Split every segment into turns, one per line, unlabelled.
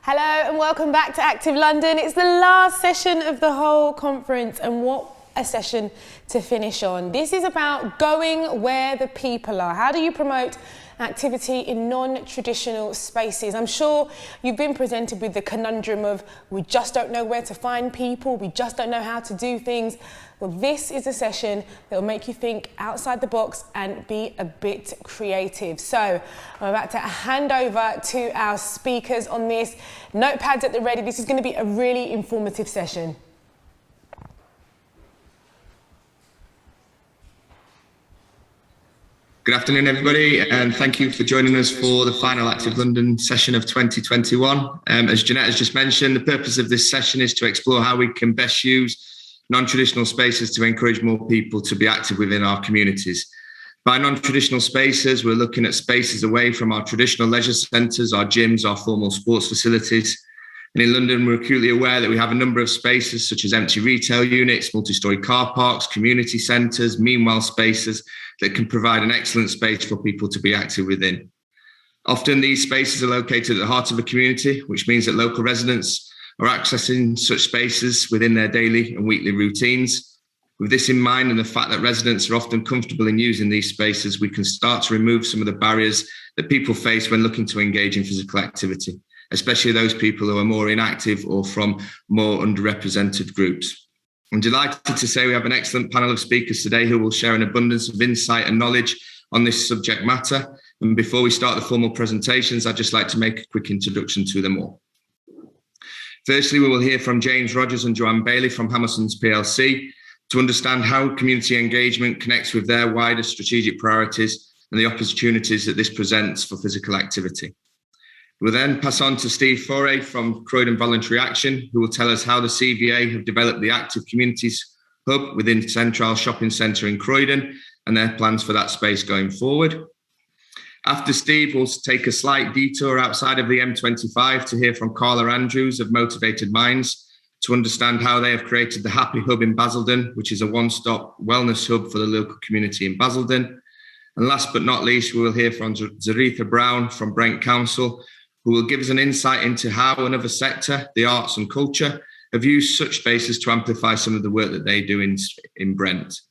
Hello and welcome back to Active London. It's the last session of the whole conference, and what a session to finish on. This is about going where the people are. How do you promote activity in non-traditional spaces? I'm sure you've been presented with the conundrum of we just don't know where to find people, we just don't know how to do things. Well, this is a session that will make you think outside the box and be a bit creative. So I'm about to hand over to our speakers on this. Notepads at the ready. This is going to be a really informative session.
Good afternoon, everybody, and thank you for joining us for the final Active London session of 2021. As Jeanette has just mentioned, the purpose of this session is to explore how we can best use non-traditional spaces to encourage more people to be active within our communities. By non-traditional spaces, we're looking at spaces away from our traditional leisure centres, our gyms, our formal sports facilities. And in London, we're acutely aware that we have a number of spaces such as empty retail units, multi-storey car parks, community centres, meanwhile spaces that can provide an excellent space for people to be active within. Often these spaces are located at the heart of a community, which means that local residents are accessing such spaces within their daily and weekly routines. With this in mind and the fact that residents are often comfortable in using these spaces, we can start to remove some of the barriers that people face when looking to engage in physical activity, especially those people who are more inactive or from more underrepresented groups. I'm delighted to say we have an excellent panel of speakers today who will share an abundance of insight and knowledge on this subject matter. And before we start the formal presentations, I'd just like to make a quick introduction to them all. Firstly, we will hear from James Rogers and Joanne Bailey from Hammerson Plc to understand how community engagement connects with their wider strategic priorities and the opportunities that this presents for physical activity. We'll then pass on to Steve Phaure from Croydon Voluntary Action, who will tell us how the CVA have developed the Active Communities Hub within Central Shopping Centre in Croydon and their plans for that space going forward. After Steve, we'll take a slight detour outside of the M25 to hear from Carla Andrews of Motivated Minds to understand how they have created the Happy Hub in Basildon, which is a one-stop wellness hub for the local community in Basildon. And last but not least, we will hear from Zerritha Brown from Brent Council, who will give us an insight into how another sector, the arts and culture, have used such spaces to amplify some of the work that they do in Brent.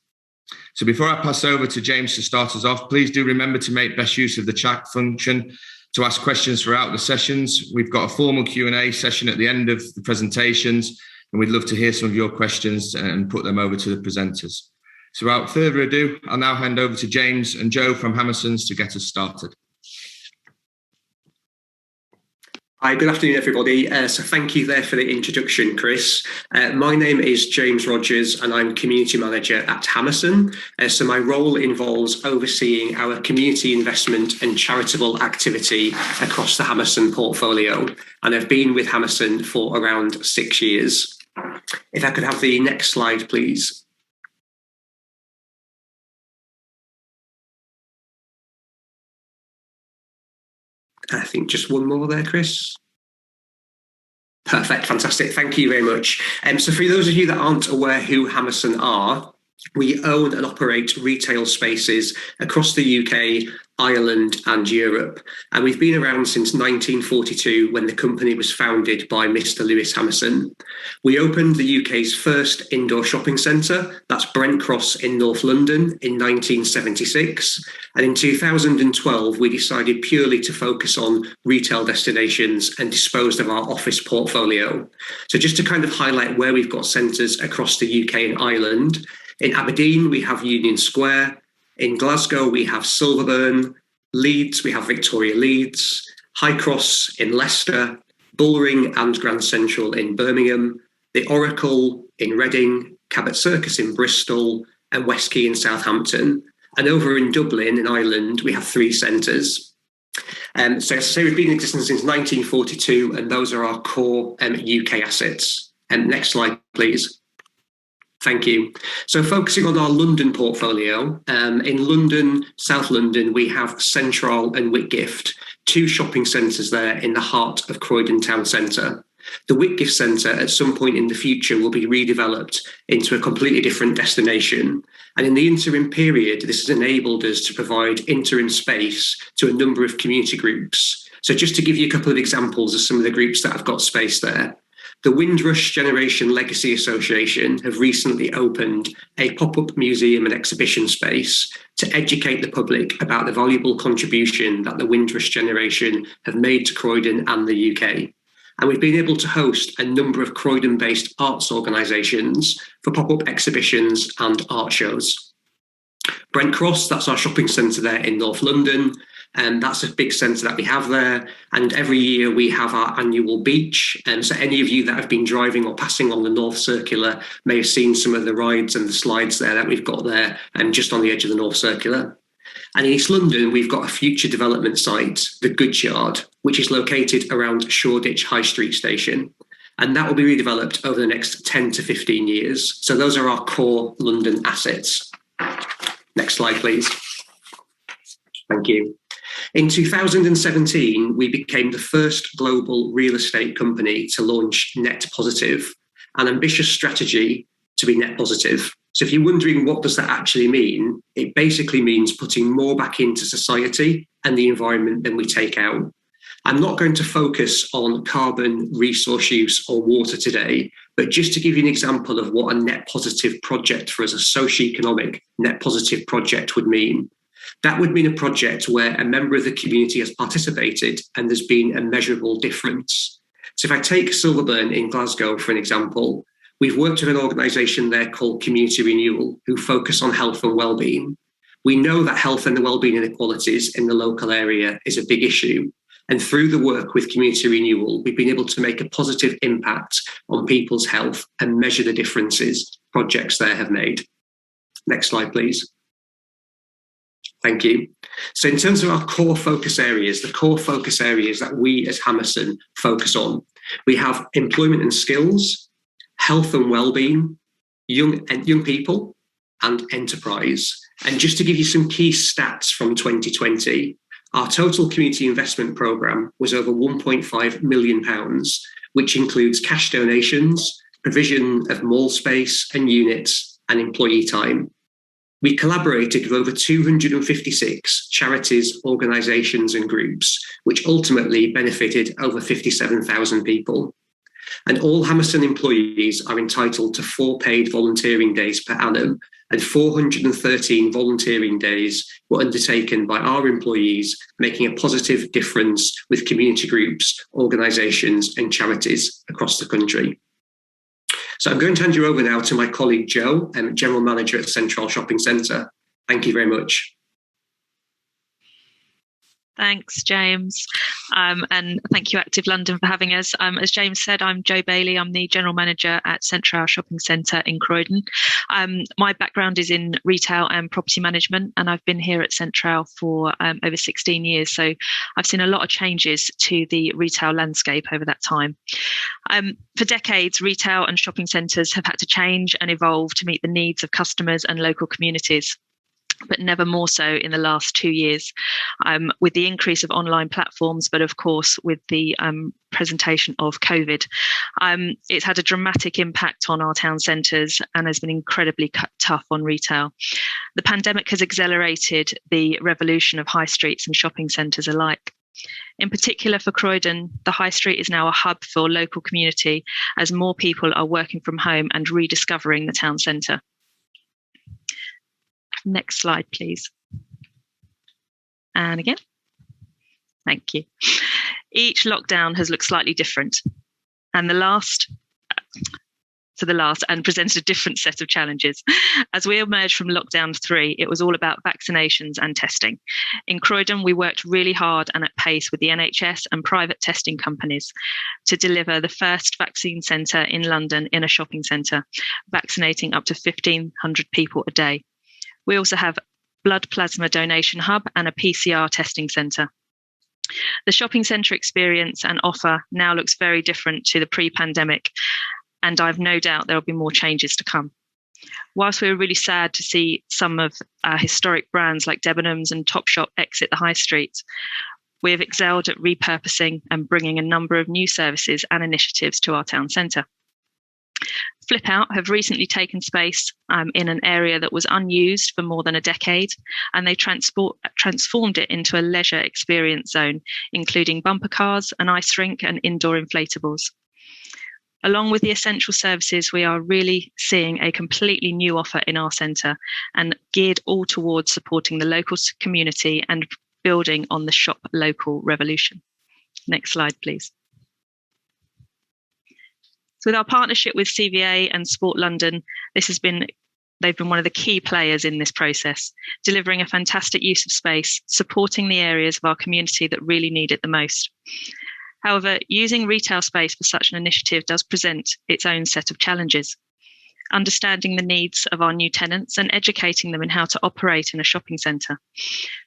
So before I pass over to James to start us off, please do remember to make best use of the chat function to ask questions throughout the sessions. We've got a formal Q&A session at the end of the presentations, and we'd love to hear some of your questions and put them over to the presenters. So without further ado, I'll now hand over to James and Joe from Hammerson's to get us started.
Hi, good afternoon, everybody. So thank you there for the introduction, Chris. My name is James Rogers and I'm Community Manager at Hammerson. So my role involves overseeing our community investment and charitable activity across the Hammerson portfolio. And I've been with Hammerson for around 6 years. If I could have the next slide, please. I think just one more there, Chris. Perfect, fantastic. Thank you very much. So for those of you that aren't aware who Hammerson are, we own and operate retail spaces across the UK, Ireland and Europe. And we've been around since 1942 when the company was founded by Mr. Lewis Hammerson. We opened the UK's first indoor shopping centre, that's Brent Cross in North London in 1976. And in 2012, we decided purely to focus on retail destinations and disposed of our office portfolio. So just to kind of highlight where we've got centres across the UK and Ireland, in Aberdeen, we have Union Square. In Glasgow, we have Silverburn. Leeds, we have Victoria Leeds. High Cross in Leicester. Bullring and Grand Central in Birmingham. The Oracle in Reading. Cabot Circus in Bristol. And West Quay in Southampton. And over in Dublin, in Ireland, we have 3 centres. So as I say, we've been in existence since 1942, and those are our core UK assets. Next slide, please. Thank you. So focusing on our London portfolio, in London, South London, we have Central and Whitgift, 2 shopping centres there in the heart of Croydon Town Centre. The Whitgift Centre at some point in the future will be redeveloped into a completely different destination. And in the interim period, this has enabled us to provide interim space to a number of community groups. So just to give you a couple of examples of some of the groups that have got space there. The Windrush Generation Legacy Association have recently opened a pop-up museum and exhibition space to educate the public about the valuable contribution that the Windrush generation have made to Croydon and the UK. And we've been able to host a number of Croydon-based arts organisations for pop-up exhibitions and art shows. Brent Cross, that's our shopping centre there in North London, and that's a big centre that we have there. And every year we have our annual beach. And so any of you that have been driving or passing on the North Circular may have seen some of the rides and the slides there that we've got there, just on the edge of the North Circular. And in East London, we've got a future development site, the Goods Yard, which is located around Shoreditch High Street Station. And that will be redeveloped over the next 10 to 15 years. So those are our core London assets. Next slide, please. Thank you. In 2017, we became the first global real estate company to launch Net Positive, an ambitious strategy to be net positive. So if you're wondering what does that actually mean, it basically means putting more back into society and the environment than we take out. I'm not going to focus on carbon, resource use or water today, but just to give you an example of what a net positive project for us, a socio-economic net positive project would mean. That would mean a project where a member of the community has participated and there's been a measurable difference. So if I take Silverburn in Glasgow, for an example, we've worked with an organisation there called Community Renewal, who focus on health and wellbeing. We know that health and the wellbeing inequalities in the local area is a big issue. And through the work with Community Renewal, we've been able to make a positive impact on people's health and measure the differences projects there have made. Next slide, please. Thank you. So in terms of our core focus areas, the core focus areas that we as Hammerson focus on, we have employment and skills, health and wellbeing, young people, and enterprise. And just to give you some key stats from 2020, our total community investment programme was over £1.5 million, which includes cash donations, provision of mall space and units, and employee time. We collaborated with over 256 charities, organisations and groups, which ultimately benefited over 57,000 people. And all Hammerson employees are entitled to 4 paid volunteering days per annum, and 413 volunteering days were undertaken by our employees, making a positive difference with community groups, organisations and charities across the country. So I'm going to hand you over now to my colleague Joe, General Manager at Central Shopping Centre. Thank you very much.
Thanks, James. And thank you, Active London, for having us. As James said, I'm Jo Bailey. I'm the General Manager at Central Shopping Centre in Croydon. My background is in retail and property management, and I've been here at Central for over 16 years. So I've seen a lot of changes to the retail landscape over that time. For decades, retail and shopping centres have had to change and evolve to meet the needs of customers and local communities, but never more so in the last 2 years, with the increase of online platforms, but of course with the presentation of COVID. It's had a dramatic impact on our town centres and has been incredibly tough on retail. The pandemic has accelerated the revolution of high streets and shopping centres alike. In particular for Croydon, the high street is now a hub for local community as more people are working from home and rediscovering the town centre. Next slide, please. And again. Thank you. Each lockdown has looked slightly different, and and presented a different set of challenges. As we emerged from lockdown 3, it was all about vaccinations and testing. In Croydon, we worked really hard and at pace with the NHS and private testing companies to deliver the first vaccine centre in London in a shopping centre, vaccinating up to 1,500 people a day. We also have blood plasma donation hub and a PCR testing centre. The shopping centre experience and offer now looks very different to the pre-pandemic, and I've no doubt there will be more changes to come. Whilst we were really sad to see some of our historic brands like Debenhams and Topshop exit the high street, we have excelled at repurposing and bringing a number of new services and initiatives to our town centre. Flip Out have recently taken space in an area that was unused for more than a decade, and they transformed it into a leisure experience zone, including bumper cars, an ice rink, and indoor inflatables. Along with the essential services, we are really seeing a completely new offer in our centre and geared all towards supporting the local community and building on the shop local revolution. Next slide, please. So with our partnership with CVA and Sport London, they've been one of the key players in this process, delivering a fantastic use of space, supporting the areas of our community that really need it the most. However, using retail space for such an initiative does present its own set of challenges. Understanding the needs of our new tenants and educating them in how to operate in a shopping centre.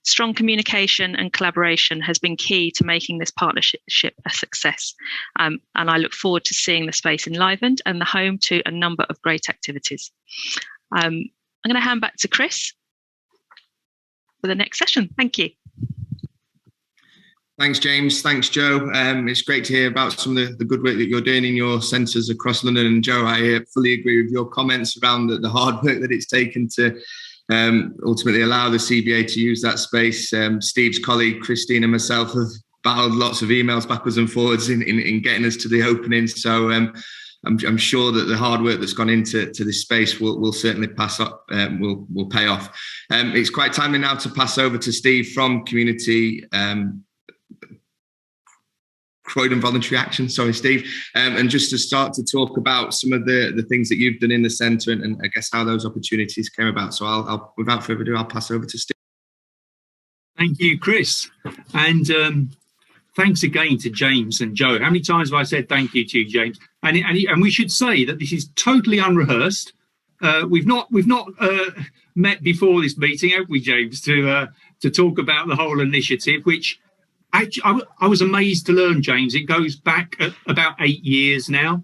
Strong communication and collaboration has been key to making this partnership a success. And I look forward to seeing the space enlivened and the home to a number of great activities. I'm going to hand back to Chris for the next session. Thank you.
Thanks, James. Thanks, Joe. It's great to hear about some of the good work that you're doing in your centres across London. And Joe, I fully agree with your comments around the hard work that it's taken to ultimately allow the CBA to use that space. Steve's colleague, Christine, and myself have battled lots of emails backwards and forwards in getting us to the opening. So I'm sure that the hard work that's gone into this space will certainly will pay off. It's quite timely now to pass over to Steve from Community Croydon Voluntary Action, sorry, Steve, and just to start to talk about some of the things that you've done in the centre and I guess how those opportunities came about. So I'll without further ado, I'll pass over to Steve.
Thank you, Chris, and thanks again to James and Joe. How many times have I said thank you to you, James? And we should say that this is totally unrehearsed. We've not met before this meeting, have we, James, to talk about the whole initiative, which actually, I was amazed to learn, James, it goes back about 8 years now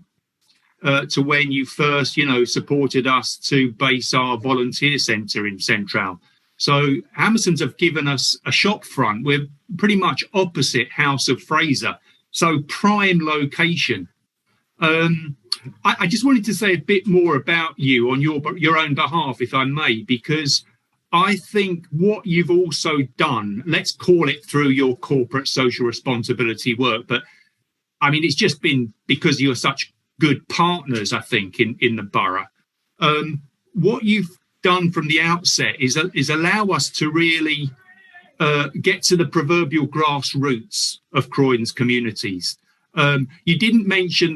to when you first, supported us to base our volunteer centre in Central. So Hammerson's have given us a shop front. We're pretty much opposite House of Fraser, so prime location. I just wanted to say a bit more about you on your own behalf, if I may, because I think what you've also done, let's call it through your corporate social responsibility work, but I mean, it's just been because you're such good partners, I think, in the borough. What you've done from the outset is allow us to really get to the proverbial grassroots of Croydon's communities. You didn't mention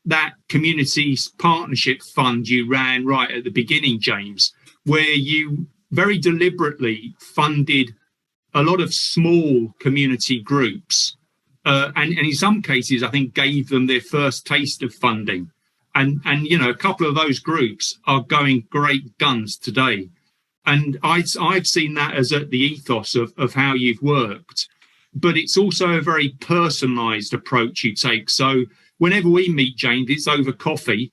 that communities partnership fund you ran right at the beginning, James, where you very deliberately funded a lot of small community groups and in some cases, I think, gave them their first taste of funding. And a couple of those groups are going great guns today. And I've seen that as the ethos of how you've worked. But it's also a very personalised approach you take. So whenever we meet, James, it's over coffee.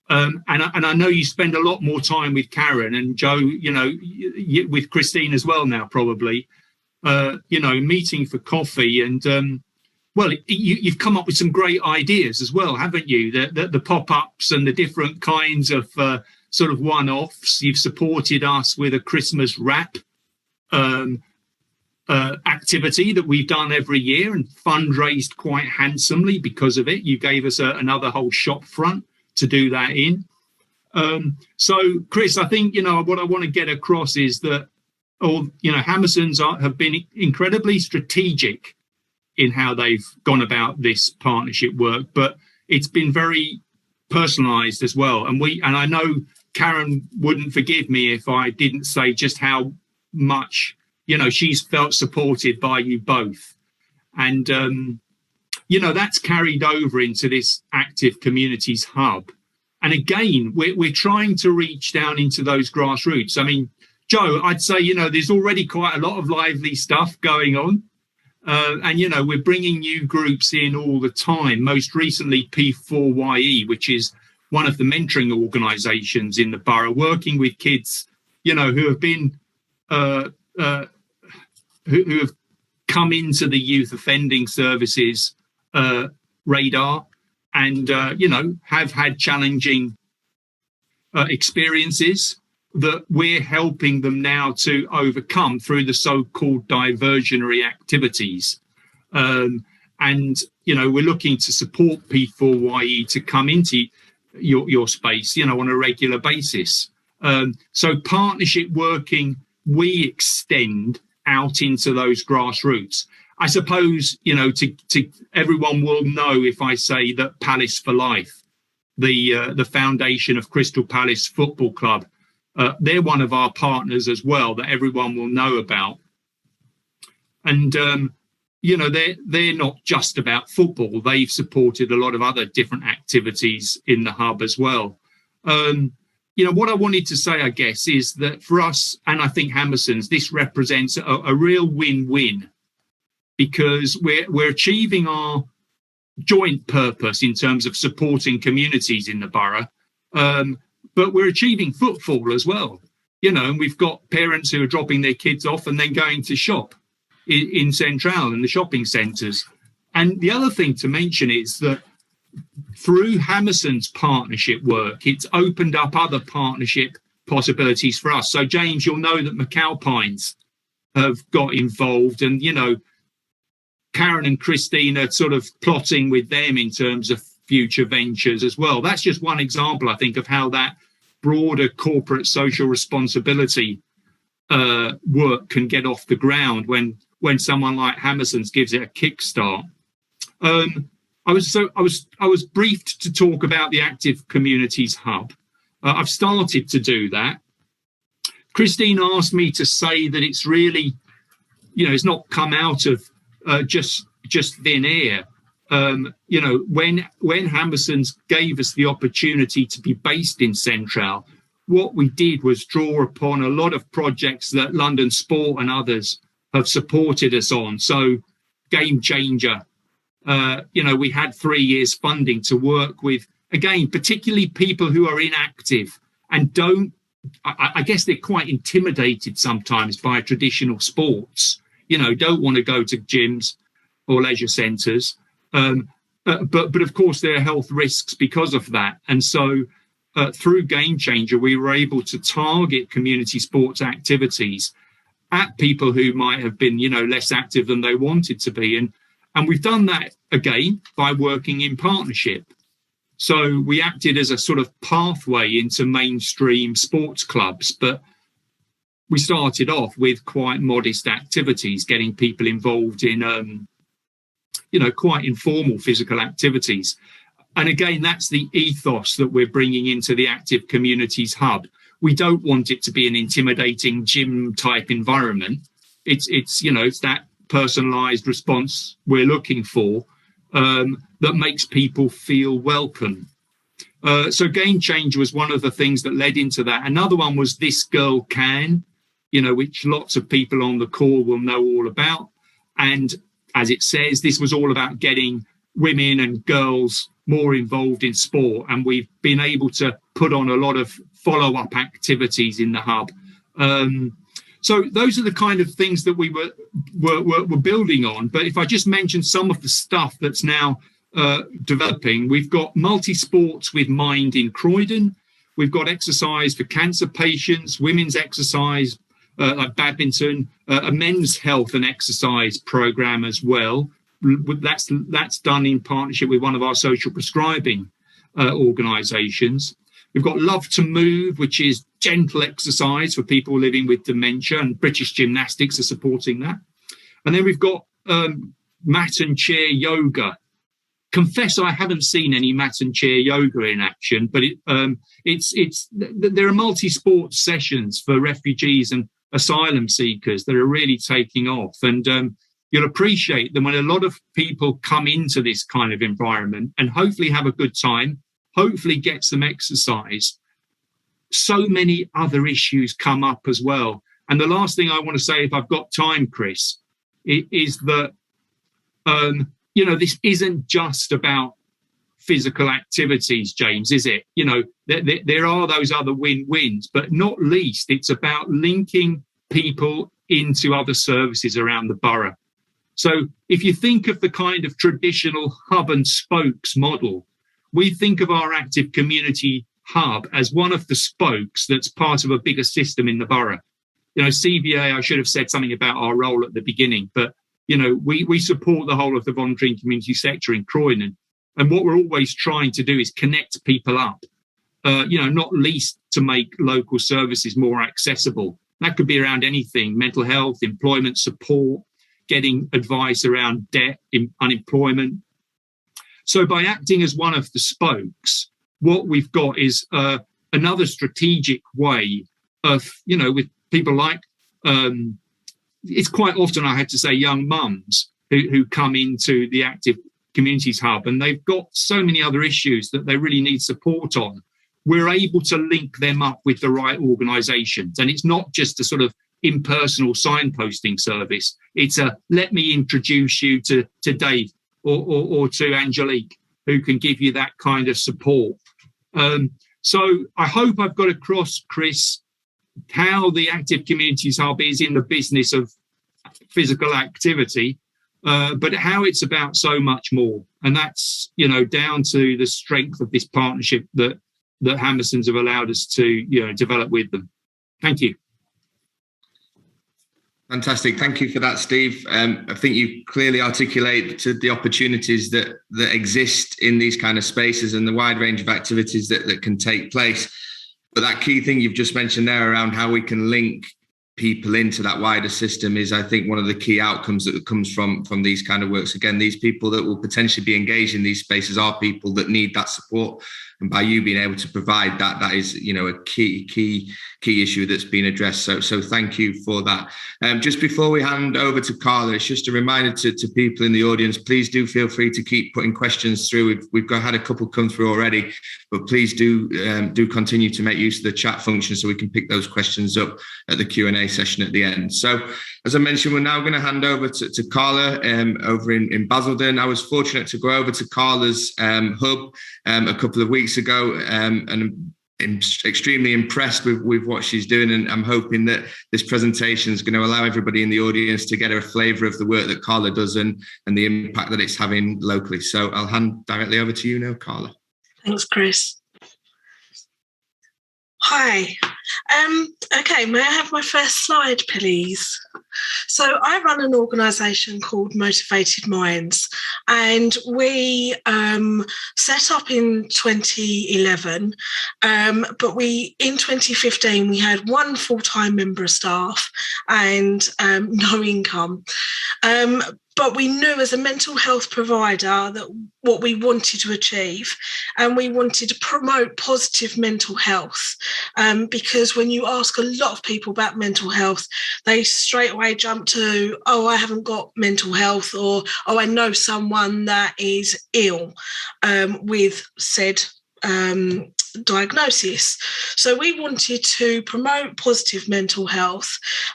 And I know you spend a lot more time with Karen and Joe, with Christine as well now, probably, meeting for coffee. And, you've come up with some great ideas as well, haven't you? The pop-ups and the different kinds of sort of one-offs. You've supported us with a Christmas wrap activity that we've done every year and fundraised quite handsomely because of it. You gave us another whole shop front to do that in. So, Chris, I think, what I want to get across is that, Hammerson's have been incredibly strategic in how they've gone about this partnership work, but it's been very personalised as well. And I know Karen wouldn't forgive me if I didn't say just how much, she's felt supported by you both. And, that's carried over into this Active Communities Hub. And again, we're trying to reach down into those grassroots. I mean, Joe, I'd say, there's already quite a lot of lively stuff going on. And, we're bringing new groups in all the time. Most recently, P4YE, which is one of the mentoring organisations in the borough, working with kids, who have been, who have come into the youth offending services radar. and have had challenging experiences that we're helping them now to overcome through the so-called diversionary activities. And we're looking to support P4YE to come into your space, on a regular basis. So partnership working, we extend out into those grassroots. I suppose, to everyone will know if I say that Palace for Life, the foundation of Crystal Palace Football Club, they're one of our partners as well that everyone will know about. And, they're not just about football. They've supported a lot of other different activities in the hub as well. What I wanted to say, I guess, is that for us, and I think Hammerson's, this represents a real win-win, because we're achieving our joint purpose in terms of supporting communities in the borough, but we're achieving footfall as well. And we've got parents who are dropping their kids off and then going to shop in Central and the shopping centres. And the other thing to mention is that through Hammerson's partnership work, it's opened up other partnership possibilities for us. So, James, you'll know that McAlpines have got involved, and, Karen and Christine are sort of plotting with them in terms of future ventures as well. That's just one example, I think, of how that broader corporate social responsibility work can get off the ground when someone like Hammerson's gives it a kickstart. I was briefed to talk about the Active Communities Hub. I've started to do that. Christine asked me to say that it's really, it's not come out of just thin air. When Hammerson's gave us the opportunity to be based in Central, what we did was draw upon a lot of projects that London Sport and others have supported us on. So, Game Changer. We had 3 years funding to work with, again, particularly people who are inactive and I guess they're quite intimidated sometimes by traditional sports, don't want to go to gyms or leisure centres. But of course, there are health risks because of that. And so through Game Changer, we were able to target community sports activities at people who might have been, less active than they wanted to be. And we've done that, again, by working in partnership. So we acted as a sort of pathway into mainstream sports clubs, but we started off with quite modest activities, getting people involved in, quite informal physical activities. And again, that's the ethos that we're bringing into the Active Communities Hub. We don't want it to be an intimidating gym type environment. It's that personalised response we're looking for that makes people feel welcome. So Game Changer was one of the things that led into that. Another one was This Girl Can, which lots of people on the call will know all about. And as it says, this was all about getting women and girls more involved in sport. And we've been able to put on a lot of follow-up activities in the hub. So those are the kind of things that we were building on. But if I just mention some of the stuff that's now developing, we've got multi-sports with Mind in Croydon. We've got exercise for cancer patients, women's exercise like badminton, a men's health and exercise program as well. That's done in partnership with one of our social prescribing organisations. We've got Love to Move, which is gentle exercise for people living with dementia, and British Gymnastics are supporting that. And then we've got mat and chair yoga. Confess I haven't seen any mat and chair yoga in action, but there are multi-sport sessions for refugees and asylum seekers that are really taking off. And you'll appreciate that when a lot of people come into this kind of environment and hopefully have a good time, hopefully get some exercise, so many other issues come up as well. And the last thing I want to say, if I've got time, Chris, is that, this isn't just about physical activities, James, is it? There are those other win-wins, but not least, it's about linking people into other services around the borough. So if you think of the kind of traditional hub and spokes model, we think of our active community hub as one of the spokes that's part of a bigger system in the borough. You know, CVA, I should have said something about our role at the beginning, but, you know, we support the whole of the voluntary and community sector in Croydon. And what we're always trying to do is connect people up, you know, not least to make local services more accessible. That could be around anything: mental health, employment support, getting advice around debt, unemployment. So by acting as one of the spokes, what we've got is another strategic way of, you know, with people like, it's quite often, I had to say, young mums who come into the Active Communities Hub, and they've got so many other issues that they really need support on. We're able to link them up with the right organisations. And it's not just a sort of impersonal signposting service. It's a, let me introduce you to Dave or to Angelique, who can give you that kind of support. So I hope I've got across, Chris, how the Active Communities Hub is in the business of physical activity, but how it's about so much more. And that's, you know, down to the strength of this partnership that Hammerson's have allowed us to, you know, develop with them. Thank you.
Fantastic. Thank you for that, Steve. I think you clearly articulate the opportunities that exist in these kind of spaces and the wide range of activities that can take place. But that key thing you've just mentioned there around how we can link people into that wider system is, I think, one of the key outcomes that comes from these kind of works. Again, these people that will potentially be engaged in these spaces are people that need that support. And by you being able to provide that, that is, you know, a key issue that's been addressed. So thank you for that. Just before we hand over to Carla, it's just a reminder to people in the audience, please do feel free to keep putting questions through. We've had a couple come through already, but please do continue to make use of the chat function so we can pick those questions up at the Q&A session at the end. So as I mentioned, we're now going to hand over to Carla over in Basildon. I was fortunate to go over to Carla's hub a couple of weeks ago, and I'm extremely impressed with what she's doing, and I'm hoping that this presentation is going to allow everybody in the audience to get a flavour of the work that Carla does and the impact that it's having locally. So I'll hand directly over to you now, Carla.
Thanks, Chris. Hi. Okay, may I have my first slide, please? So I run an organisation called Motivated Minds, and we set up in 2011, but in 2015 we had one full-time member of staff and no income. But we knew as a mental health provider that what we wanted to achieve, and we wanted to promote positive mental health, because when you ask a lot of people about mental health, they straight away jump to, oh, I haven't got mental health, or, oh, I know someone that is ill with said diagnosis. So we wanted to promote positive mental health,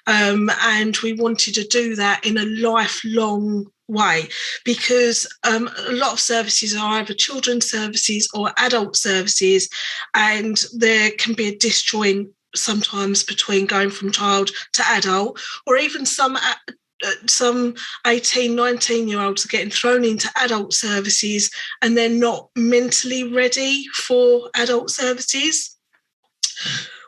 and we wanted to do that in a lifelong way, because a lot of services are either children's services or adult services, and there can be a disjoint sometimes between going from child to adult, or even some 18, 19-year-olds are getting thrown into adult services and they're not mentally ready for adult services.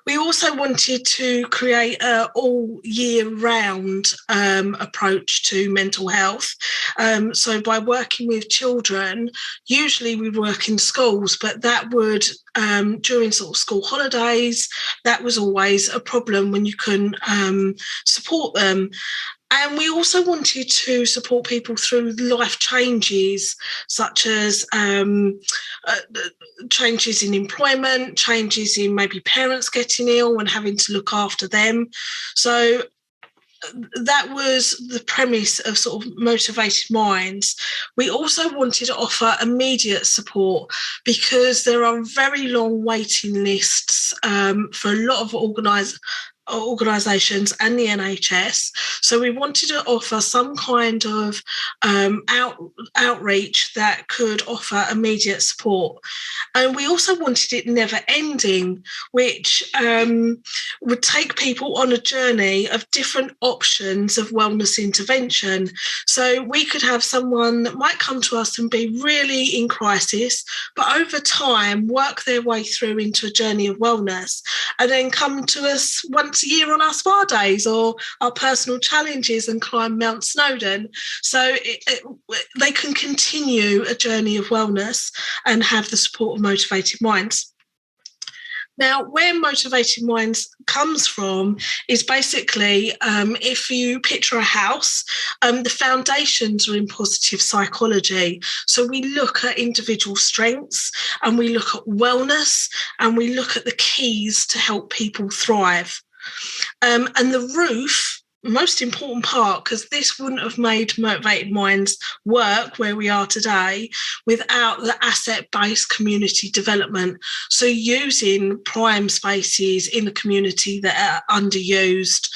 We also wanted to create an all-year-round approach to mental health. So by working with children, usually we work in schools, but that would, during sort of school holidays, that was always a problem when you couldn't support them. And we also wanted to support people through life changes, such as changes in employment, changes in maybe parents getting ill and having to look after them. So that was the premise of sort of Motivated Minds. We also wanted to offer immediate support, because there are very long waiting lists for a lot of organisations and the NHS. So we wanted to offer some kind of outreach that could offer immediate support. And we also wanted it never ending, which would take people on a journey of different options of wellness intervention. So we could have someone that might come to us and be really in crisis, but over time work their way through into a journey of wellness, and then come to us once a year on our spa days or our personal challenges and climb Mount Snowdon. So they can continue a journey of wellness and have the support of Motivated Minds. Now, where Motivated Minds comes from is basically, if you picture a house, the foundations are in positive psychology. So we look at individual strengths, and we look at wellness, and we look at the keys to help people thrive. And the roof, most important part, because this wouldn't have made Motivated Minds work where we are today without the asset-based community development. So using prime spaces in the community that are underused,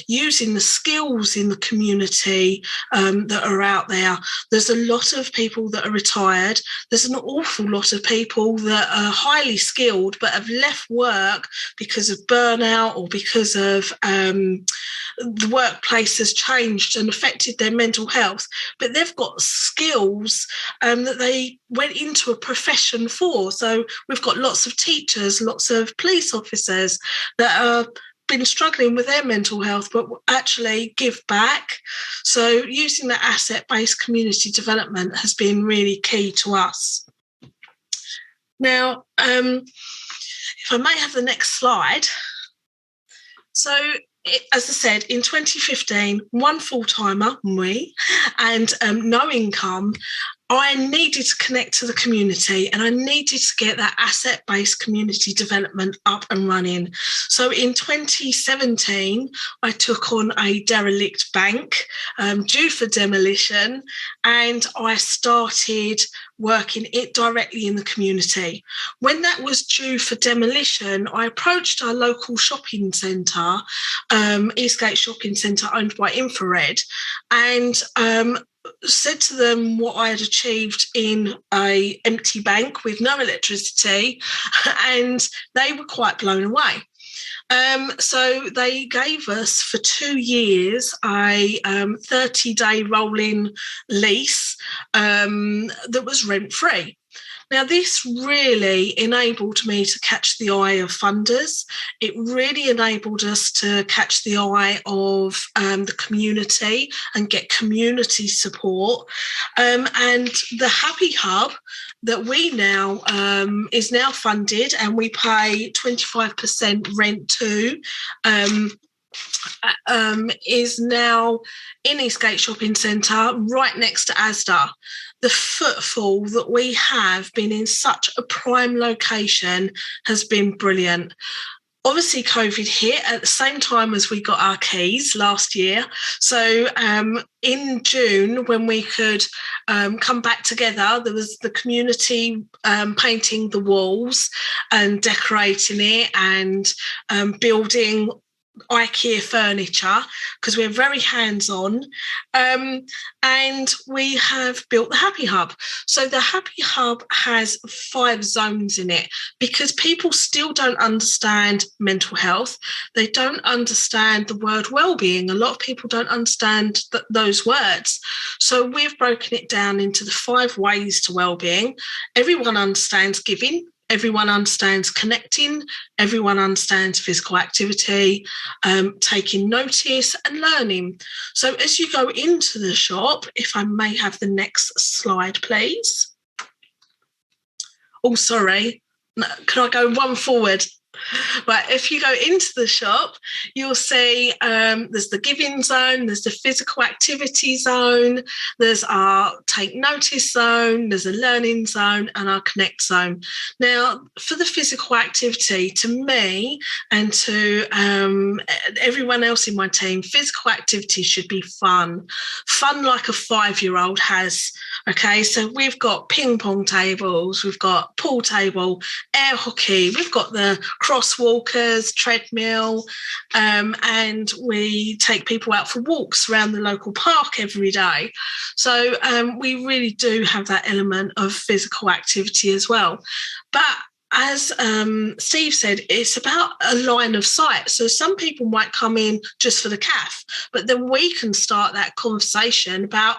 using the skills in the community that are out there. There's a lot of people that are retired. There's an awful lot of people that are highly skilled but have left work because of burnout or because of the workplace has changed and affected their mental health, but they've got skills that they went into a profession for. So we've got lots of teachers, lots of police officers that have been struggling with their mental health, but actually give back. So using the asset-based community development has been really key to us. Now, if I may have the next slide. So, as I said, in 2015, one full-timer, me, and no income, I needed to connect to the community, and I needed to get that asset-based community development up and running. So in 2017, I took on a derelict bank due for demolition, and I started working it directly in the community. When that was due for demolition, I approached our local shopping centre, Eastgate Shopping Centre, owned by Infrared, and said to them what I had achieved in an empty bank with no electricity, and they were quite blown away. So they gave us for 2 years a 30-day rolling lease that was rent-free. Now, this really enabled me to catch the eye of funders. It really enabled us to catch the eye of the community and get community support. And the Happy Hub that we now is now funded, and we pay 25% rent to, is now in Eastgate Shopping Centre, right next to Asda. The footfall that we have been in such a prime location has been brilliant. Obviously, COVID hit at the same time as we got our keys last year. So in June, when we could come back together, there was the community painting the walls and decorating it and building IKEA furniture, because we're very hands-on, and we have built the Happy Hub. So the Happy Hub has 5 zones in it, because people still don't understand mental health. They don't understand the word well-being. A lot of people don't understand those words. So we've broken it down into the 5 ways to well-being. Everyone understands giving. Everyone understands connecting, everyone understands physical activity, taking notice and learning. So as you go into the shop, if I may have the next slide, please. Oh, sorry. Can I go one forward? Right, if you go into the shop, you'll see there's the giving zone, there's the physical activity zone, there's our take notice zone, there's a learning zone, and our connect zone. Now, for the physical activity, to me and to everyone else in my team, physical activity should be fun like a 5-year-old has. Okay, so we've got ping pong tables, we've got pool table, air hockey, we've got the crosswalkers, treadmill, and we take people out for walks around the local park every day. So we really do have that element of physical activity as well. But as Steve said, it's about a line of sight. So some people might come in just for the CAF, but then we can start that conversation about,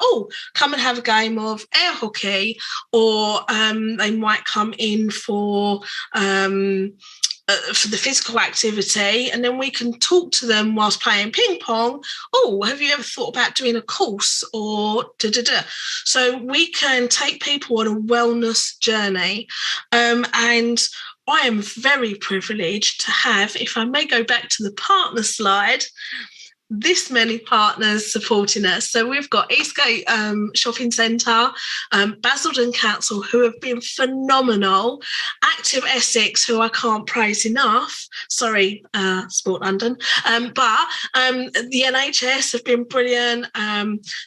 come and have a game of air hockey, or they might come in for the physical activity, and then we can talk to them whilst playing ping pong. Have you ever thought about doing a course, or da-da-da? So we can take people on a wellness journey, and I am very privileged to have, if I may go back to the partner slide, this many partners supporting us. So we've got Eastgate Shopping Centre, Basildon Council, who have been phenomenal, Active Essex, who I can't praise enough, sorry, Sport London, but the NHS have been brilliant,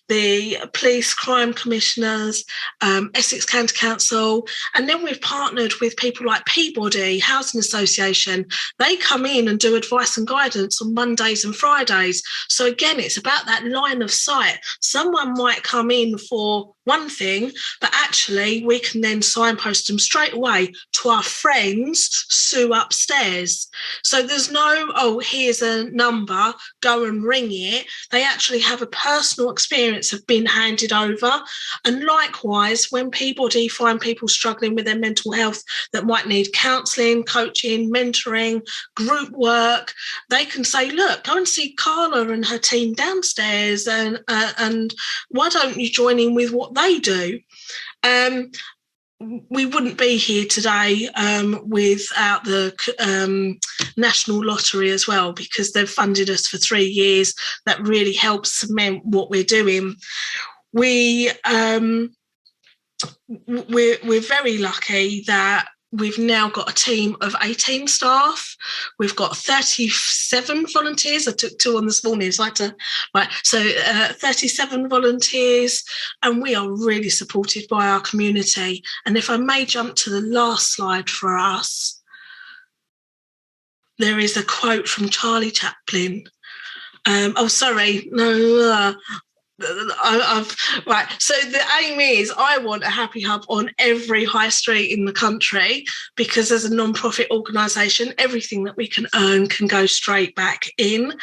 the police crime commissioners, Essex County Council, and then we've partnered with people like Peabody Housing Association. They come in and do advice and guidance on Mondays and Fridays. So again, it's about that line of sight. Someone might come in for one thing, but actually we can then signpost them straight away to our friends Sue upstairs. So there's no, here's a number, go and ring it. They actually have a personal experience of being handed over. And likewise, when Peabody find people struggling with their mental health that might need counselling, coaching, mentoring, group work, they can say, look, go and see Carla and her team downstairs, and why don't you join in with what they do? We wouldn't be here today without the National Lottery as well, because they've funded us for 3 years. That really helps cement what we're doing. We're very lucky that we've now got a team of 18 staff. We've got 37 volunteers. I took 2 on this morning, so I had to, right. So 37 volunteers, and we are really supported by our community. And if I may jump to the last slide for us, there is a quote from Charlie Chaplin. Right. So the aim is, I want a happy hub on every high street in the country, because as a non-profit organisation, everything that we can earn can go straight back in,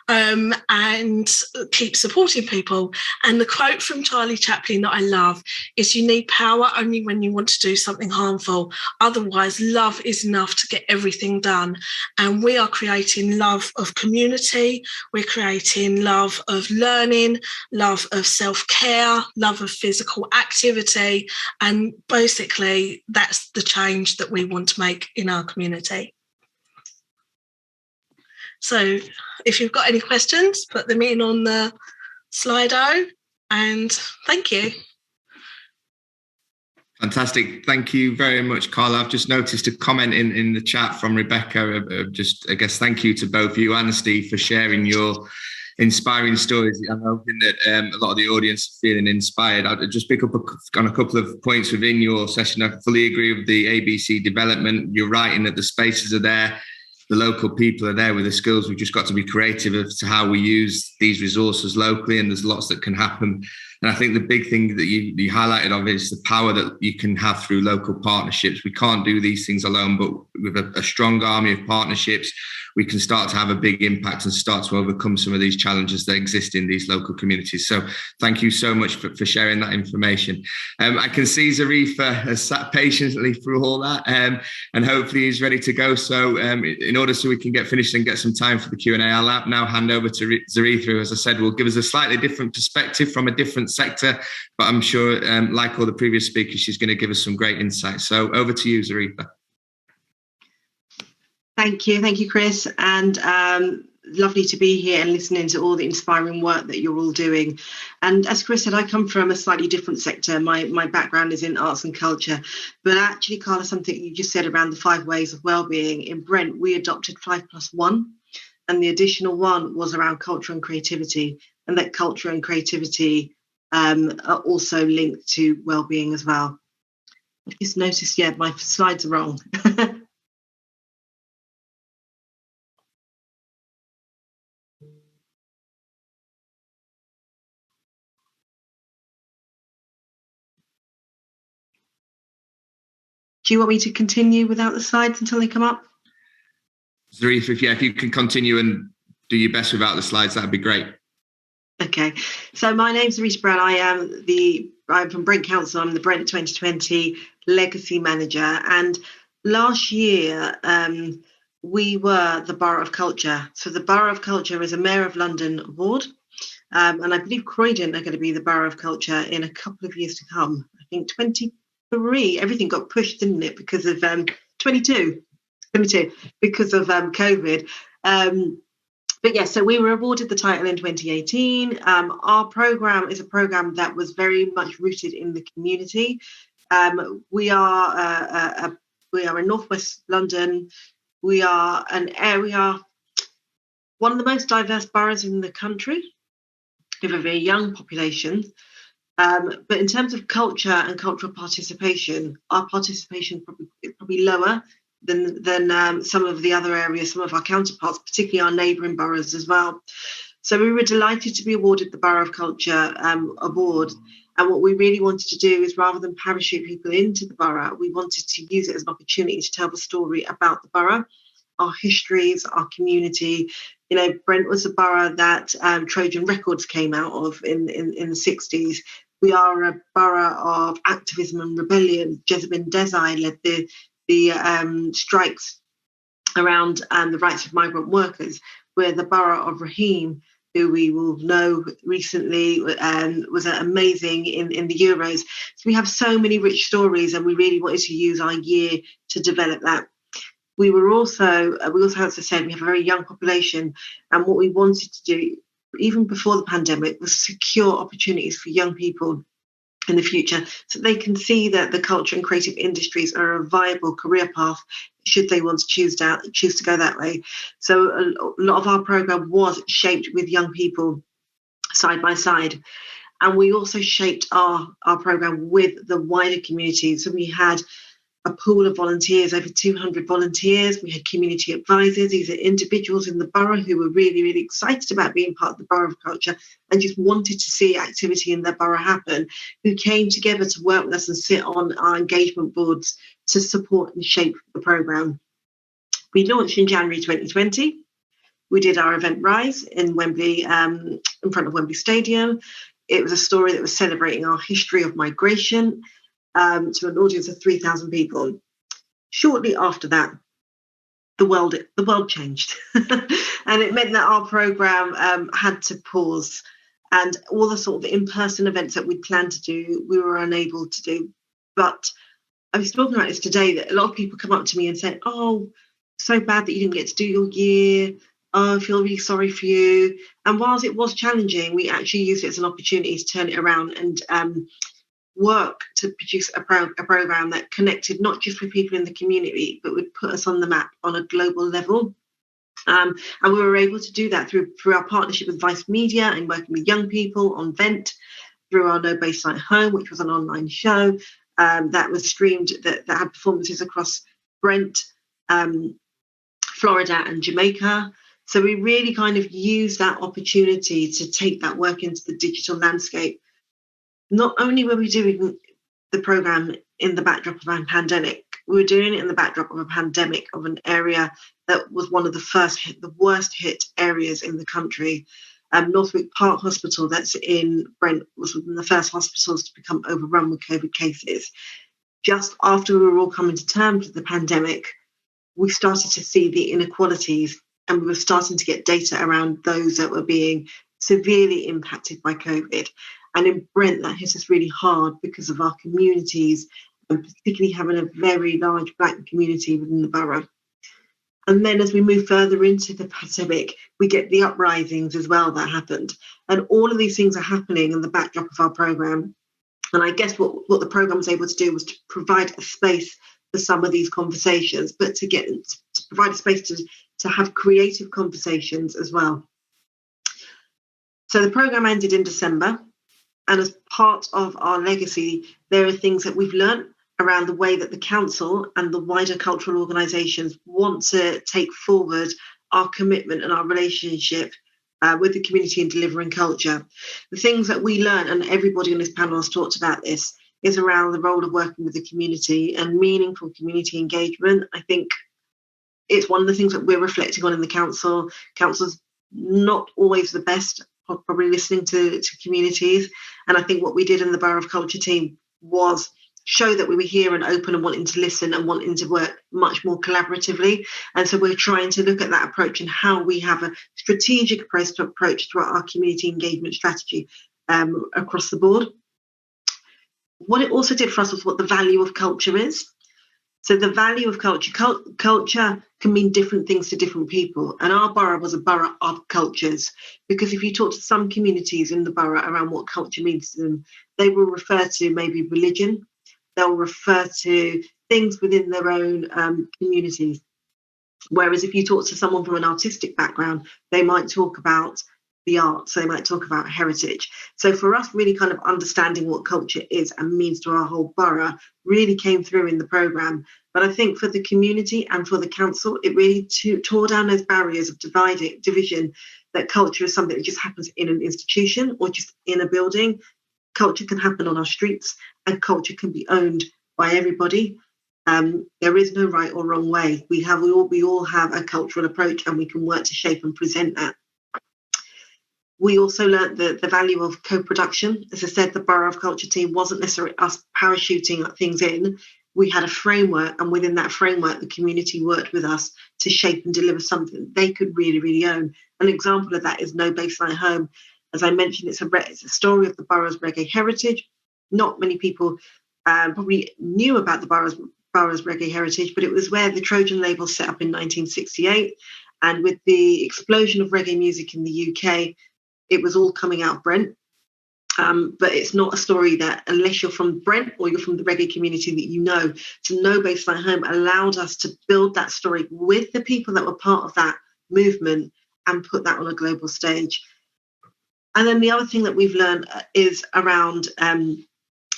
and keep supporting people. And the quote from Charlie Chaplin that I love is, you need power only when you want to do something harmful. Otherwise, love is enough to get everything done. And we are creating love of community. We're creating love of learning, love of self-care, love of physical activity, and basically that's the change that we want to make in our community. So if you've got any questions, put them in on the Slido, and thank you.
Fantastic. Thank you very much, Carla. I've just noticed a comment in the chat from Rebecca. I guess thank you to both you and Steve for sharing your inspiring stories. I'm hoping that a lot of the audience are feeling inspired. I'll just pick up on a couple of points within your session. I fully agree with the ABC development. You're right in that the spaces are there, the local people are there with the skills. We've just got to be creative as to how we use these resources locally, and there's lots that can happen. And I think the big thing that you highlighted of is the power that you can have through local partnerships. We can't do these things alone, but with a strong army of partnerships, we can start to have a big impact and start to overcome some of these challenges that exist in these local communities. So thank you so much for sharing that information. I can see Zerritha has sat patiently through all that, and hopefully he's ready to go. So in order so we can get finished and get some time for the Q&A, I'll now hand over to Zerritha, who, as I said, will give us a slightly different perspective from a different sector, but I'm sure, like all the previous speakers, she's going to give us some great insights. So over to you, Zerritha.
Thank you, Chris, and lovely to be here and listening to all the inspiring work that you're all doing. And as Chris said, I come from a slightly different sector. My background is in arts and culture, but actually, Carla, something you just said around the 5 ways of wellbeing. In Brent, we adopted 5+1, and the additional one was around culture and creativity, and that culture and creativity are also linked to wellbeing as well. I just noticed, my slides are wrong. Do you want me to continue without the slides until they come up?
Zerritha, if you can continue and do your best without the slides, that'd be great.
Okay, so my name's Zerritha Brown. I'm from Brent Council. I'm the Brent 2020 Legacy Manager. And last year, we were the Borough of Culture. So the Borough of Culture is a Mayor of London award. And I believe Croydon are going to be the Borough of Culture in a couple of years to come. I think 23, everything got pushed, didn't it? Because of 22, because of COVID. But yes, so we were awarded the title in 2018. Our programme is a programme that was very much rooted in the community. We are in Northwest London. We are one of the most diverse boroughs in the country. We have a very young population. But in terms of culture and cultural participation, our participation is probably lower than some of the other areas, some of our counterparts, particularly our neighbouring boroughs as well. So we were delighted to be awarded the Borough of Culture award. And what we really wanted to do is, rather than parachute people into the borough, we wanted to use it as an opportunity to tell the story about the borough, our histories, our community. You know, Brent was a borough that Trojan Records came out of in the 60s. We are a borough of activism and rebellion. Jezebin Desai led the strikes around the rights of migrant workers. We're the borough of Raheem, who we will know recently was amazing in the Euros. So we have so many rich stories, and we really wanted to use our year to develop that. We also, as I said, we have a very young population, and what we wanted to do, even before the pandemic, was secure opportunities for young people in the future, so they can see that the culture and creative industries are a viable career path should they want to choose to go that way. So a lot of our programme was shaped with young people side by side, and we also shaped our programme with the wider community. So we had a pool of volunteers, over 200 volunteers. We had community advisors. These are individuals in the borough who were really, really excited about being part of the Borough of Culture and just wanted to see activity in their borough happen, who came together to work with us and sit on our engagement boards to support and shape the programme. We launched in January 2020. We did our event Rise in Wembley, in front of Wembley Stadium. It was a story that was celebrating our history of migration, to an audience of 3,000 people. Shortly after that, the world changed, and it meant that our programme had to pause, and all the sort of in-person events that we'd planned to do, we were unable to do. But I was talking about this today, that a lot of people come up to me and say, "Oh, so bad that you didn't get to do your year. Oh, I feel really sorry for you." And whilst it was challenging, we actually used it as an opportunity to turn it around and work to produce a programme that connected not just with people in the community, but would put us on the map on a global level. And we were able to do that through our partnership with Vice Media and working with young people on Vent, through our No Baseline Home, which was an online show that was streamed, that had performances across Brent, Florida and Jamaica. So we really kind of used that opportunity to take that work into the digital landscape. Not only were we doing the programme in the backdrop of a pandemic, we were doing it in the backdrop of a pandemic of an area that was one of the worst hit areas in the country. Northwick Park Hospital, that's in Brent, was one of the first hospitals to become overrun with COVID cases. Just after we were all coming to terms with the pandemic, we started to see the inequalities, and we were starting to get data around those that were being severely impacted by COVID. And in Brent, that hit us really hard because of our communities, and particularly having a very large Black community within the borough. And then as we move further into the pandemic, we get the uprisings as well that happened. And all of these things are happening in the backdrop of our programme. And I guess what the programme was able to do was to provide a space for some of these conversations, but to provide a space to have creative conversations as well. So the programme ended in December. And as part of our legacy, there are things that we've learned around the way that the council and the wider cultural organisations want to take forward our commitment and our relationship with the community in delivering culture. The things that we learn, and everybody on this panel has talked about this, is around the role of working with the community and meaningful community engagement. I think it's one of the things that we're reflecting on in the council. Council's not always the best of probably listening to communities. And I think what we did in the Borough of Culture team was show that we were here and open and wanting to listen and wanting to work much more collaboratively. And so we're trying to look at that approach and how we have a strategic approach throughout our community engagement strategy across the board. What it also did for us was what the value of culture is. So the value of culture can mean different things to different people. And our borough was a borough of cultures, because if you talk to some communities in the borough around what culture means to them, they will refer to maybe religion. They'll refer to things within their own communities. Whereas if you talk to someone from an artistic background, they might talk about the arts, they might talk about heritage. So for us, really kind of understanding what culture is and means to our whole borough really came through in the programme. But I think for the community and for the council, it really tore down those barriers of division, that culture is something that just happens in an institution or just in a building. Culture can happen on our streets, and culture can be owned by everybody. There is no right or wrong way. We all have a cultural approach, and we can work to shape and present that. We also learnt the value of co-production. As I said, the Borough of Culture team wasn't necessarily us parachuting things in. We had a framework, and within that framework, the community worked with us to shape and deliver something they could really, really own. An example of that is No Baseline Home. As I mentioned, it's a story of the borough's reggae heritage. Not many people probably knew about the borough's reggae heritage, but it was where the Trojan label set up in 1968. And with the explosion of reggae music in the UK, it was all coming out of Brent. But it's not a story that, unless you're from Brent or you're from the reggae community, that you know. So No Baseline Home allowed us to build that story with the people that were part of that movement and put that on a global stage. And then the other thing that we've learned is around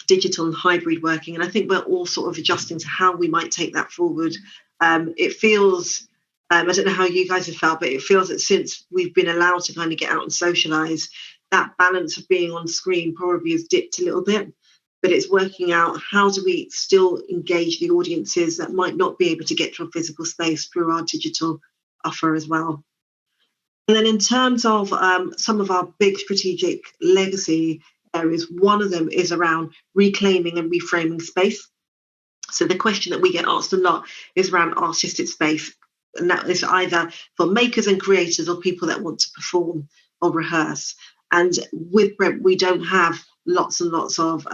digital and hybrid working. And I think we're all sort of adjusting to how we might take that forward. It feels, I don't know how you guys have felt, but it feels that since we've been allowed to kind of get out and socialise, that balance of being on screen probably has dipped a little bit. But it's working out, how do we still engage the audiences that might not be able to get to a physical space through our digital offer as well. And then in terms of some of our big strategic legacy areas, one of them is around reclaiming and reframing space. So the question that we get asked a lot is around artistic space. And that is either for makers and creators or people that want to perform or rehearse. And with Brent, we don't have lots and lots of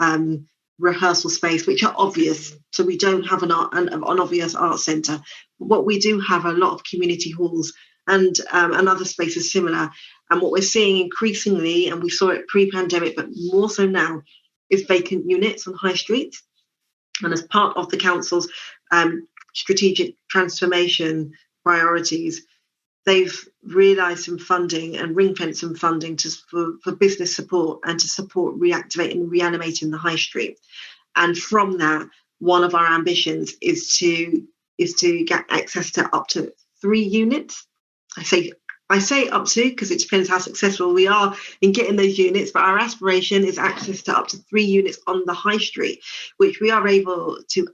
rehearsal space, which are obvious. So we don't have an obvious art centre. But what we do have a lot of community halls and other spaces similar. And what we're seeing increasingly, and we saw it pre-pandemic, but more so now, is vacant units on high streets. And as part of the council's strategic transformation priorities, they've realised some funding and ring-fenced some funding for business support and to support reactivating and reanimating the high street. And from that, one of our ambitions is to get access to up to 3 units. I say up to, because it depends how successful we are in getting those units, but our aspiration is access to up to 3 units on the high street, which we are able to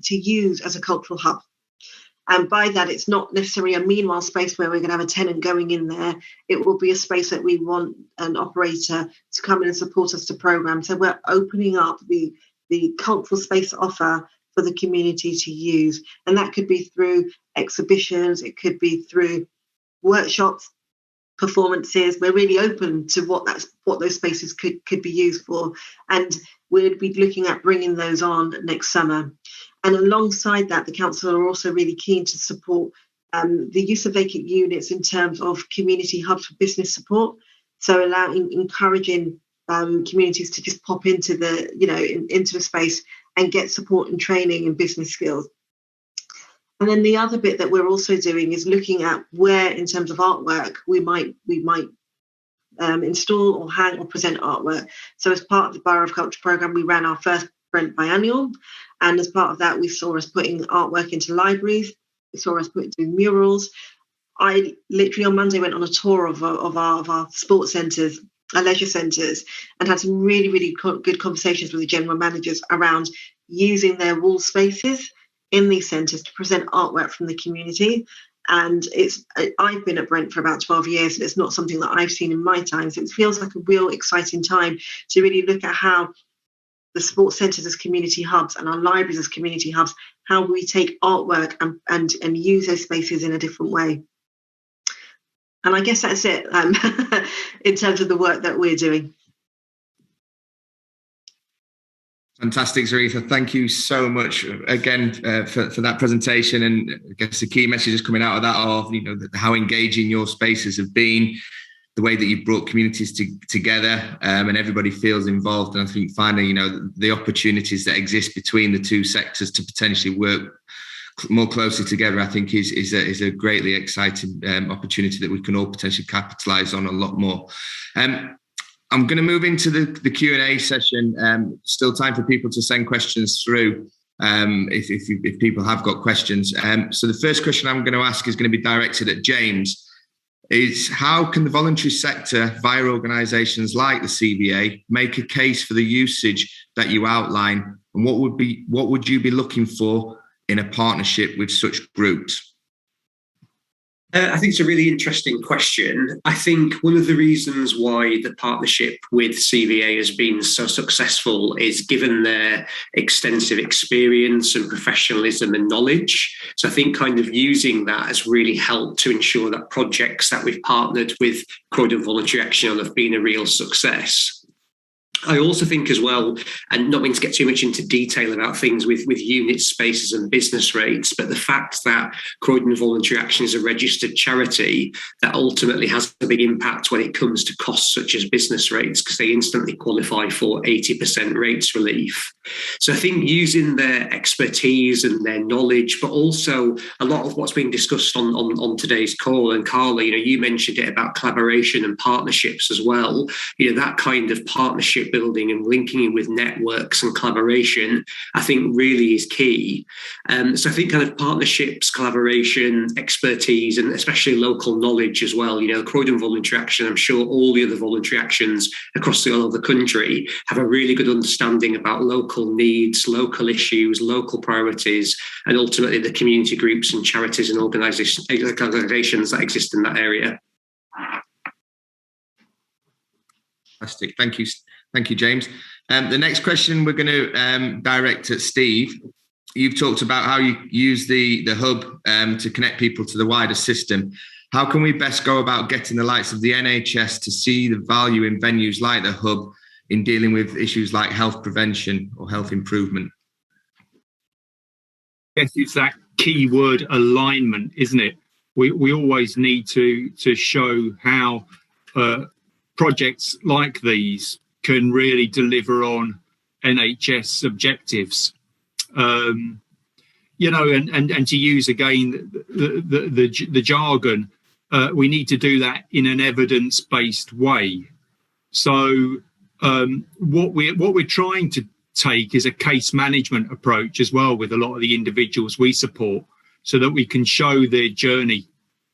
use as a cultural hub. And by that, it's not necessarily a meanwhile space where we're going to have a tenant going in there. It will be a space that we want an operator to come in and support us to programme. So we're opening up the cultural space offer for the community to use. And that could be through exhibitions, it could be through workshops, performances. We're really open to what those spaces could be used for. And we'll be looking at bringing those on next summer. And alongside that, the council are also really keen to support the use of vacant units in terms of community hubs for business support. So encouraging communities to just pop into into a space and get support and training and business skills. And then the other bit that we're also doing is looking at where, in terms of artwork, we might install or hang or present artwork. So as part of the Borough of Culture programme, we ran our first Brent biennial. And as part of that, we saw us putting artwork into libraries. We saw us doing murals. I literally on Monday went on a tour of our sports centres, leisure centres, and had some really, really good conversations with the general managers around using their wall spaces in these centres to present artwork from the community. And I've been at Brent for about 12 years, and it's not something that I've seen in my time. So it feels like a real exciting time to really look at how the sports centres as community hubs and our libraries as community hubs, how we take artwork and use those spaces in a different way. And I guess that's it in terms of the work that we're doing.
Fantastic, Zerritha. Thank you so much again for that presentation. And I guess the key messages coming out of that are, how engaging your spaces have been, the way that you've brought communities together, and everybody feels involved. And I think finally, the opportunities that exist between the two sectors to potentially work more closely together, I think is a greatly exciting opportunity that we can all potentially capitalise on a lot more. I'm going to move into the Q&A session. Still time for people to send questions through if people have got questions. So the first question I'm going to ask is going to be directed at James. Is how can the voluntary sector via organisations like the CVA make a case for the usage that you outline, and what would you be looking for in a partnership with such groups?
I think it's a really interesting question. I think one of the reasons why the partnership with CVA has been so successful is given their extensive experience and professionalism and knowledge. So I think kind of using that has really helped to ensure that projects that we've partnered with Croydon Voluntary Action on have been a real success. I also think as well, and not meaning to get too much into detail about things with unit spaces and business rates, but the fact that Croydon Voluntary Action is a registered charity, that ultimately has a big impact when it comes to costs such as business rates, because they instantly qualify for 80% rates relief. So I think using their expertise and their knowledge, but also a lot of what's being discussed on today's call, and Carla, you mentioned it about collaboration and partnerships as well. That kind of partnership building and linking in with networks and collaboration, I think really is key. So I think kind of partnerships, collaboration, expertise, and especially local knowledge as well. Croydon Voluntary Action, I'm sure all the other voluntary actions across the country have a really good understanding about local needs, local issues, local priorities, and ultimately the community groups and charities and organisations that exist in that area.
Fantastic. Thank you, James. The next question we're going to direct at Steve. You've talked about how you use the hub to connect people to the wider system. How can we best go about getting the likes of the NHS to see the value in venues like the hub in dealing with issues like health prevention or health improvement?
Yes, it's that key word alignment, isn't it? We always need to show how projects like these can really deliver on NHS objectives, and to use again the jargon, we need to do that in an evidence-based way. So what we're trying to take is a case management approach as well with a lot of the individuals we support, so that we can show their journey,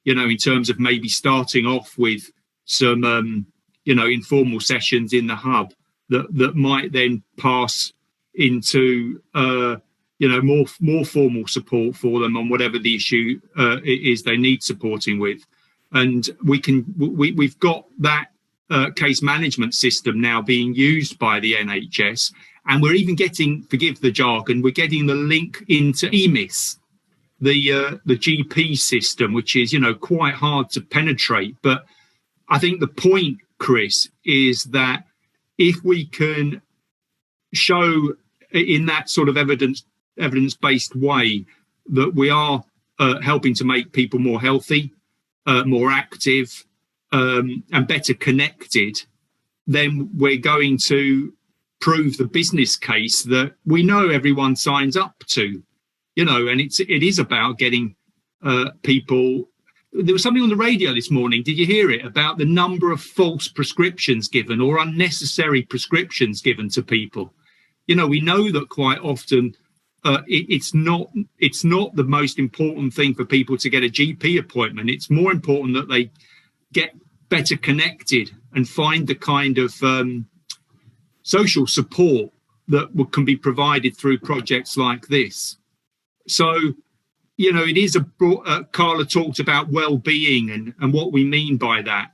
in terms of maybe starting off with some informal sessions in the hub that might then pass into more formal support for them on whatever the issue is they need supporting with. And we've got that case management system now being used by the NHS, and we're even getting, forgive the jargon, we're getting the link into EMIS, the GP system, which is quite hard to penetrate. But I think the point, Chris, is that if we can show in that sort of evidence-based way that we are helping to make people more healthy, more active, and better connected, then we're going to prove the business case that we know everyone signs up to, and it is about getting people. There was something on the radio this morning, did you hear it, about the number of false prescriptions given or unnecessary prescriptions given to people? We know that quite often it's not the most important thing for people to get a GP appointment. It's more important that they get better connected and find the kind of social support that can be provided through projects like this. So, it is Carla talked about well-being and what we mean by that.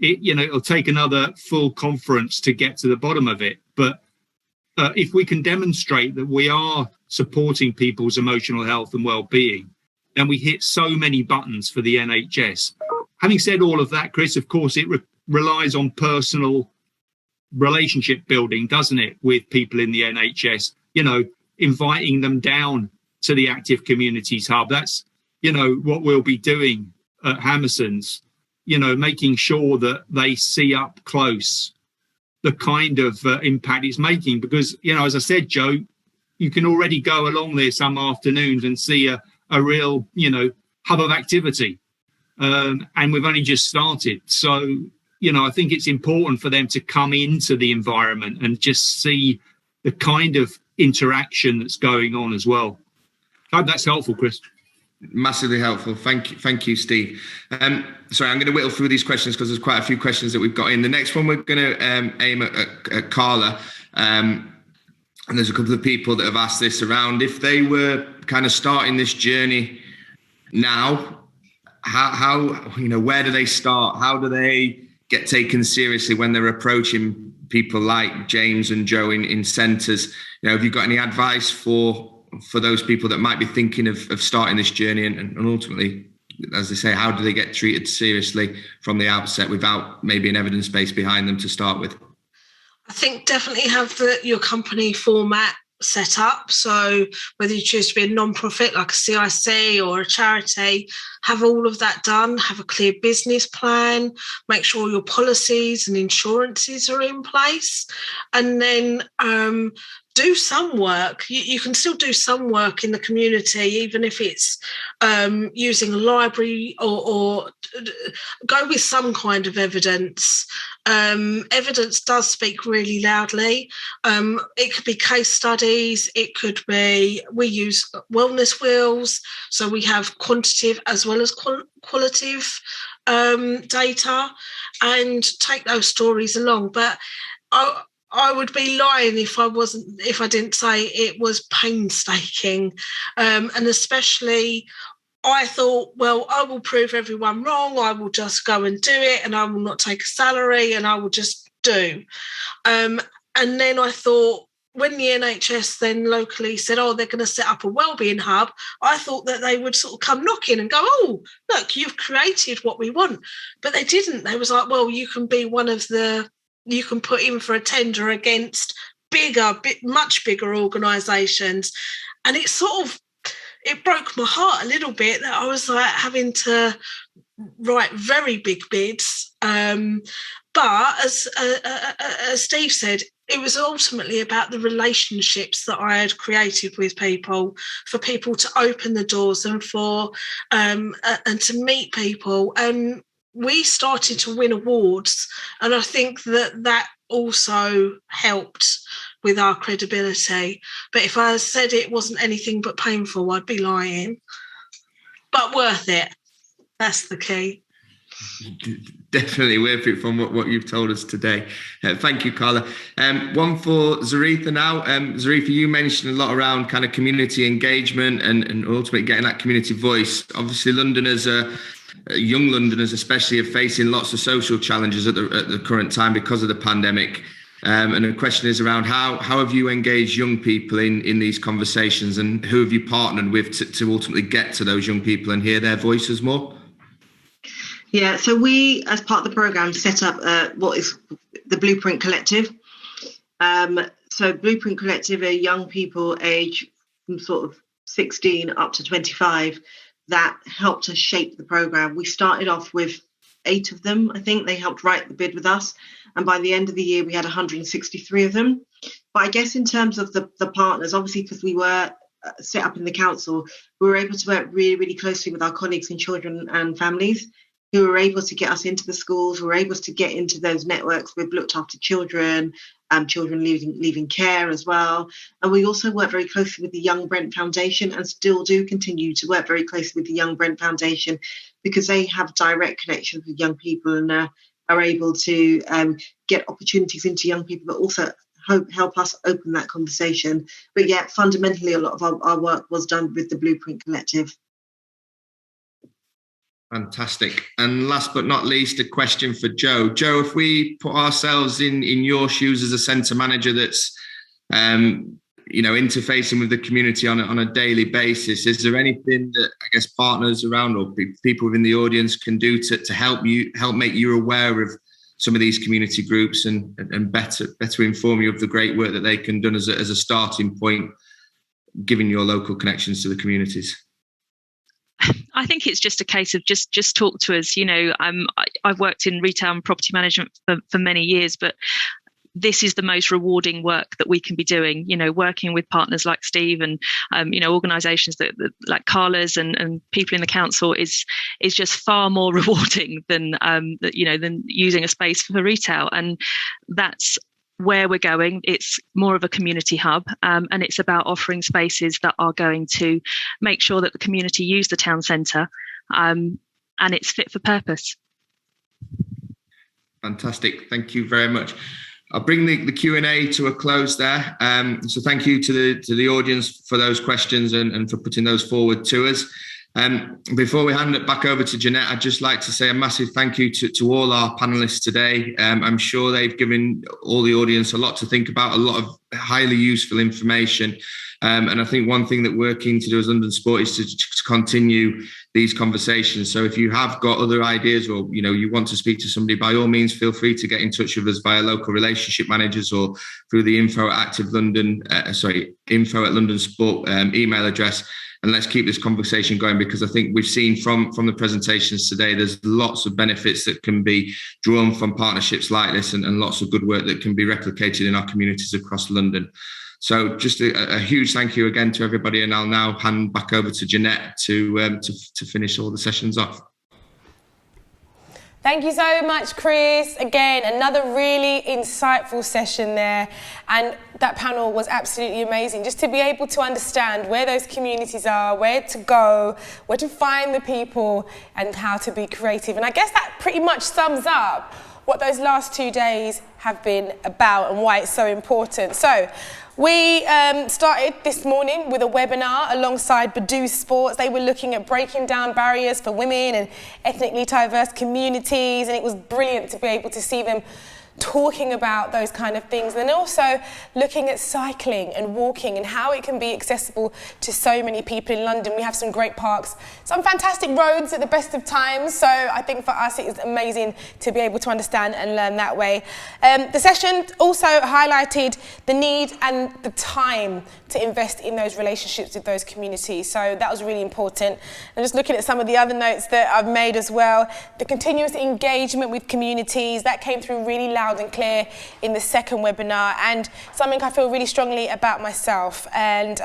It'll take another full conference to get to the bottom of it. But if we can demonstrate that we are supporting people's emotional health and well-being, then we hit so many buttons for the NHS. Having said all of that, Chris, of course, it relies on personal relationship building, doesn't it, with people in the NHS, inviting them down to the Active Communities Hub. That's, what we'll be doing at Hammerson's, making sure that they see up close the kind of impact it's making. Because, as I said, Joe, you can already go along there some afternoons and see a real, hub of activity. And we've only just started. So, I think it's important for them to come into the environment and just see the kind of interaction that's going on as well. I hope that's helpful, Chris.
Massively helpful. Thank you, Steve. Sorry, I'm going to whittle through these questions because there's quite a few questions that we've got in. The next one we're going to aim at Carla. And there's a couple of people that have asked this around if they were kind of starting this journey now, how where do they start? How do they get taken seriously when they're approaching people like James and Joe in centres? Have you got any advice for those people that might be thinking of starting this journey and ultimately, as they say, how do they get treated seriously from the outset without maybe an evidence base behind them to start with?
I think definitely have your company format set up. So whether you choose to be a non-profit like a CIC or a charity, have all of that done, have a clear business plan, make sure your policies and insurances are in place, and then do some work. You can still do some work in the community, even if it's using a library or go with some kind of evidence. Evidence does speak really loudly. It could be case studies. It could be, we use wellness wheels. So we have quantitative as well as qualitative data, and take those stories along. But I would be lying if I didn't say it was painstaking, and especially I thought, well, I will prove everyone wrong. I will just go and do it, and I will not take a salary, and I will just do. And then I thought, when the NHS then locally said, oh, they're going to set up a wellbeing hub, I thought that they would sort of come knocking and go, oh, look, you've created what we want. But they didn't. They was like, well, you can be you can put in for a tender against much bigger organisations. And it broke my heart a little bit that I was like having to write very big bids. But as Steve said, it was ultimately about the relationships that I had created with people, for people to open the doors and and to meet people. And we started to win awards, and I think that also helped with our credibility. But if I said it wasn't anything but painful, I'd be lying. But worth it. That's the key.
Definitely worth it from what you've told us today. Thank you, Carla. One for Zerritha now. Zerritha, you mentioned a lot around kind of community engagement and ultimately getting that community voice. Obviously, Londoners young Londoners especially are facing lots of social challenges at the current time because of the pandemic. And the question is around how have you engaged young people in these conversations, and who have you partnered with to ultimately get to those young people and hear their voices more?
Yeah, so we, as part of the programme, set up what is the Blueprint Collective. So Blueprint Collective are young people aged from sort of 16 up to 25 that helped us shape the programme. We started off with 8 of them, I think. They helped write the bid with us. And by the end of the year, we had 163 of them. But I guess in terms of the partners, obviously, because we were set up in the council, we were able to work really, really closely with our colleagues in children and families, who were able to get us into the schools, who were able to get into those networks. We've looked after children, children leaving care as well. And we also work very closely with the Young Brent Foundation, and still do continue to work very closely with the Young Brent Foundation, because they have direct connections with young people, and are able to get opportunities into young people, but also help us open that conversation. But yeah, fundamentally, a lot of our work was done with the Blueprint Collective.
Fantastic. And last but not least, a question for Joe. Joe, if we put ourselves in your shoes as a centre manager that's, interfacing with the community on a daily basis, is there anything that I guess partners around or people within the audience can do to help make you aware of some of these community groups and better inform you of the great work that they can do as a starting point, given your local connections to the communities?
I think it's just a case of just talk to us. I've worked in retail and property management for many years, but this is the most rewarding work that we can be doing, working with partners like Steve and, organisations that like Carla's and people in the council is just far more rewarding than using a space for retail. And that's where we're going. It's more of a community hub, and it's about offering spaces that are going to make sure that the community use the town centre, and it's fit for purpose.
Fantastic. Thank you very much. I'll bring the Q&A to a close there. So thank you to the audience for those questions and for putting those forward to us. Before we hand it back over to Jeanette, I'd just like to say a massive thank you to all our panellists today. I'm sure they've given all the audience a lot to think about, a lot of highly useful information. And I think one thing that we're keen to do as London Sport is to continue these conversations. So if you have got other ideas or you want to speak to somebody, by all means feel free to get in touch with us via local relationship managers or through the info at London Sport email address. And let's keep this conversation going, because I think we've seen from the presentations today, there's lots of benefits that can be drawn from partnerships like this and lots of good work that can be replicated in our communities across London. So just a huge thank you again to everybody. And I'll now hand back over to Jeanette to finish all the sessions off.
Thank you so much, Chris. Again, another really insightful session there. And that panel was absolutely amazing. Just to be able to understand where those communities are, where to go, where to find the people, and how to be creative. And I guess that pretty much sums up what those last 2 days have been about and why it's so important. So we started this morning with a webinar alongside Badoo Sports. They were looking at breaking down barriers for women and ethnically diverse communities, and it was brilliant to be able to see them talking about those kind of things, and then also looking at cycling and walking and how it can be accessible to so many people in London. We have some great parks, some fantastic roads at the best of times, so I think for us it is amazing to be able to understand and learn that way. The session also highlighted the need and the time to invest in those relationships with those communities, so that was really important. And just looking at some of the other notes that I've made as well, the continuous engagement with communities, that came through really loud and clear in the second webinar, and something I feel really strongly about myself. And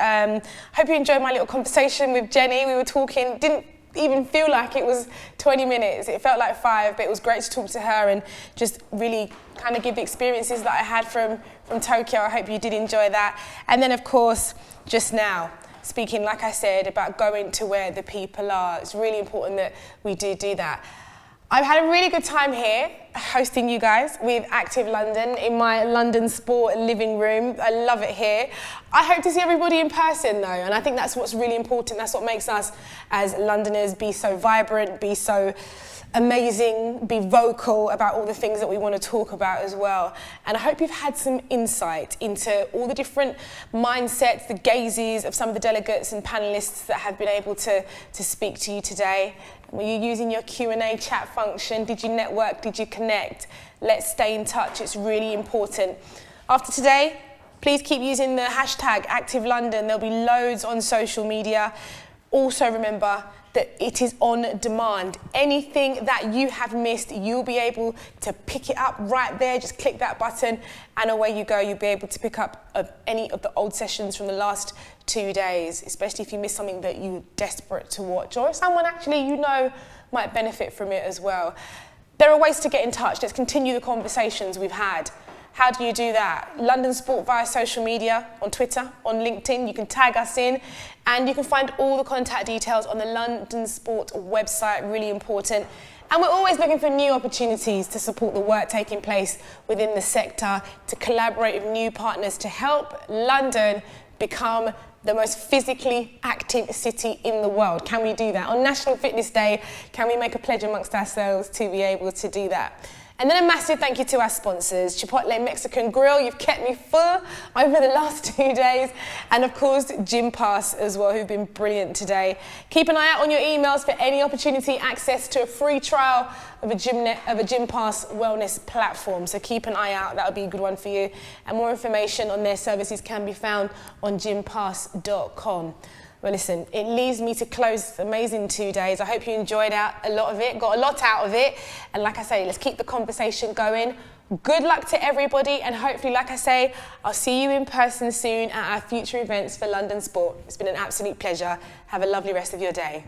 hope you enjoyed my little conversation with Jenny. We were talking, didn't even feel like it was 20 minutes. It felt like 5, but it was great to talk to her and just really kind of give the experiences that I had from Tokyo. I hope you did enjoy that. And then, of course, just now, speaking, like I said, about going to where the people are. It's really important that we do that. I've had a really good time here hosting you guys with Active London in my London Sport living room. I love it here. I hope to see everybody in person though, and I think that's what's really important. That's what makes us as Londoners be so vibrant, be so amazing, be vocal about all the things that we want to talk about as well. And I hope you've had some insight into all the different mindsets, the gazes of some of the delegates and panellists that have been able to speak to you today. Were you using your Q&A chat function? Did you network? Did you connect? Let's stay in touch. It's really important. After today, please keep using the hashtag #ActiveLondon. There'll be loads on social media. Also remember that it is on demand. Anything that you have missed, you'll be able to pick it up right there. Just click that button and away you go. You'll be able to pick up any of the old sessions from the last 2 days, especially if you miss something that you're desperate to watch or if someone actually you know might benefit from it as well. There are ways to get in touch. Let's continue the conversations we've had. How do you do that? London Sport via social media, on Twitter, on LinkedIn. You can tag us in, and you can find all the contact details on the London Sport website, really important. And we're always looking for new opportunities to support the work taking place within the sector, to collaborate with new partners to help London become the most physically active city in the world. Can we do that? On National Fitness Day, can we make a pledge amongst ourselves to be able to do that? And then a massive thank you to our sponsors, Chipotle Mexican Grill, you've kept me full over the last 2 days, and of course Gym Pass as well, who've been brilliant today. Keep an eye out on your emails for any opportunity access to a free trial of a Gym Pass wellness platform, so keep an eye out, that'll be a good one for you. And more information on their services can be found on gympass.com. Well, listen, it leaves me to close amazing 2 days. I hope you enjoyed a lot of it, got a lot out of it. And like I say, let's keep the conversation going. Good luck to everybody. And hopefully, like I say, I'll see you in person soon at our future events for London Sport. It's been an absolute pleasure. Have a lovely rest of your day.